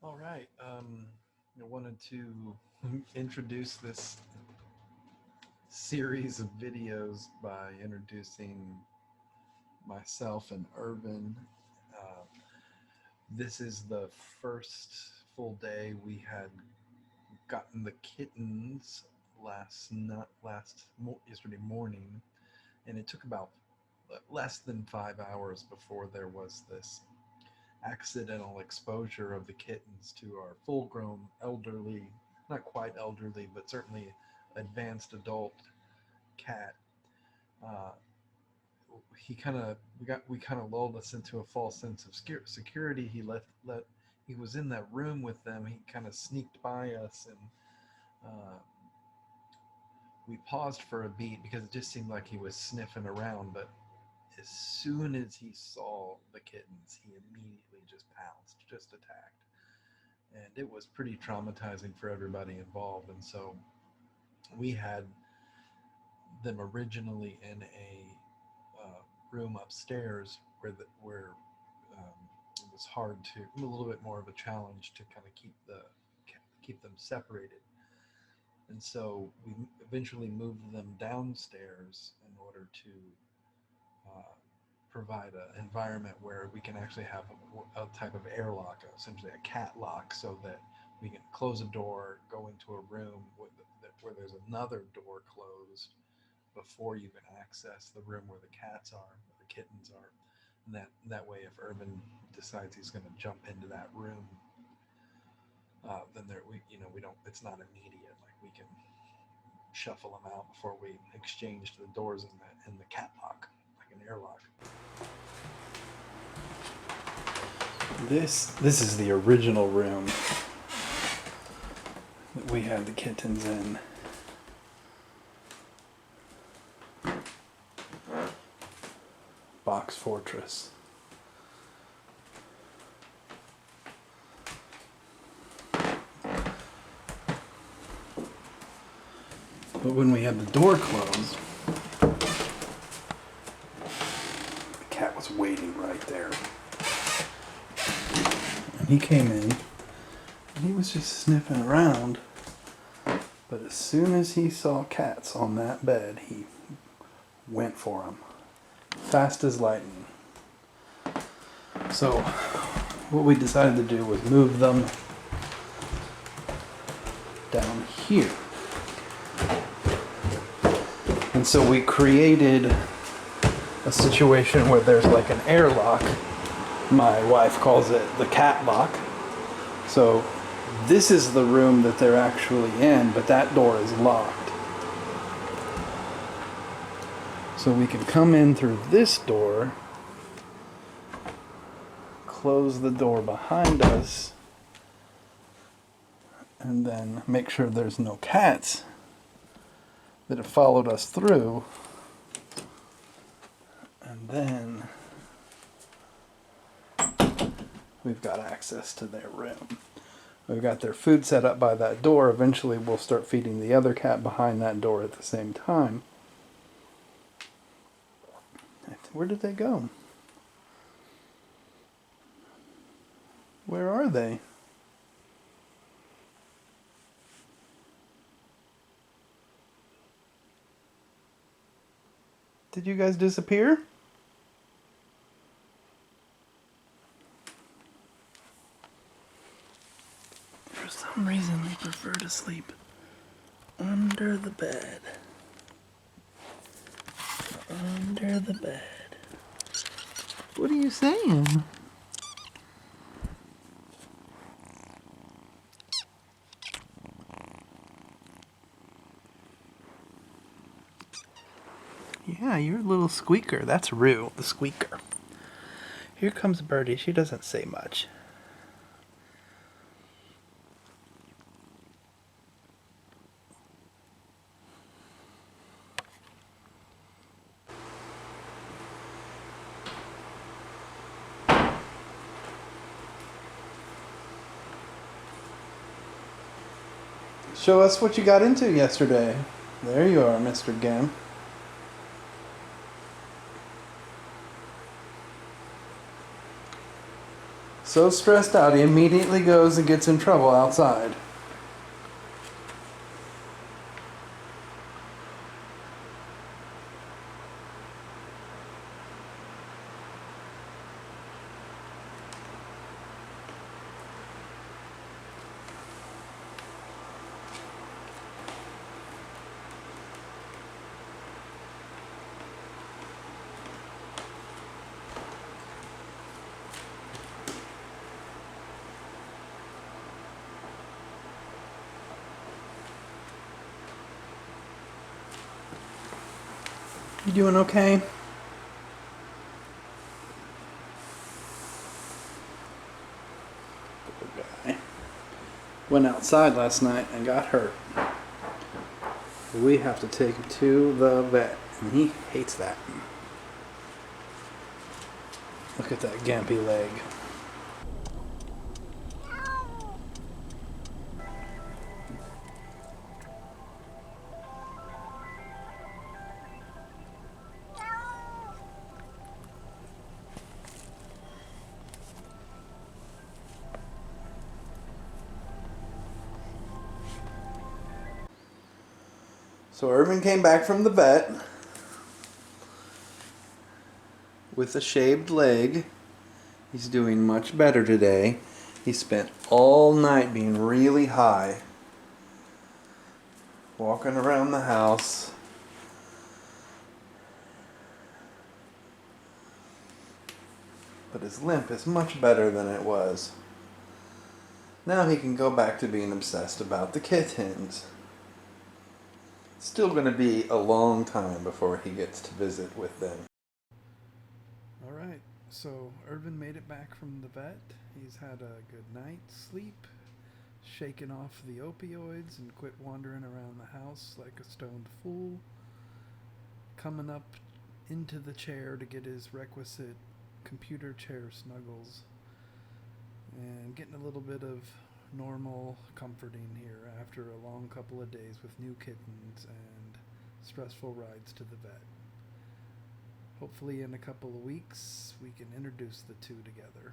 All right. I wanted to introduce this series of videos by introducing myself and Irvin. Uh, this is the first full day. We had gotten the kittens yesterday morning, and it took about less than 5 hours before there was this accidental exposure of the kittens to our full grown elderly, not quite elderly, but certainly advanced adult cat. Uh, he kind of we kind of lulled us into a false sense of security. He was in that room with them. He kind of sneaked by us, and uh, we paused for a beat because it just seemed like he was sniffing around. But as soon as he saw the kittens, he immediately just pounced, just attacked. And it was pretty traumatizing for everybody involved. And so we had them originally in room upstairs where it was a little bit more of a challenge to kind of keep them separated. And so we eventually moved them downstairs in order to uh, provide an environment where we can actually have a type of airlock, essentially a cat lock, so that we can close a door, go into a room where there's another door closed before you can access the room where the cats are, where the kittens are. And that way, if Irvin decides he's going to jump into that room, then we don't. It's not immediate. Like we can shuffle them out before we exchange the doors in the cat lock, like an airlock. This is the original room that we had the kittens in. Box Fortress. But when we had the door closed, the cat was waiting right there. And he came in, and he was just sniffing around. But as soon as he saw cats on that bed, he went for them. Fast as lightning. So what we decided to do was move them down here. And so we created a situation where there's like an airlock. My wife calls it the cat lock. So this is the room that they're actually in, but that door is locked. So we can come in through this door, close the door behind us, and then make sure there's no cats that have followed us through. And then we've got access to their room. We've got their food set up by that door. Eventually we'll start feeding the other cat behind that door at the same time. Where did they go? Where are they? Did you guys disappear? For some reason, they prefer to sleep under the bed. Under the bed. What are you saying? Yeah, you're a little squeaker. That's Roux, the squeaker. Here comes Berdie. She doesn't say much. Show us what you got into yesterday. There you are, Mr. Gim. So stressed out, he immediately goes and gets in trouble outside. You doing okay? Poor guy. Went outside last night and got hurt. We have to take him to the vet, and he hates that. Look at that gampy leg. So Irvin came back from the vet with a shaved leg. He's doing much better today. He spent all night being really high, walking around the house. But his limp is much better than it was. Now he can go back to being obsessed about the kittens. Still going to be a long time before he gets to visit with them. Alright, so Irvin made it back from the vet. He's had a good night's sleep, shaken off the opioids, and quit wandering around the house like a stoned fool. Coming up into the chair to get his requisite computer chair snuggles. And getting a little bit of normal comforting here after a long couple of days with new kittens and stressful rides to the vet. Hopefully in a couple of weeks we can introduce the two together.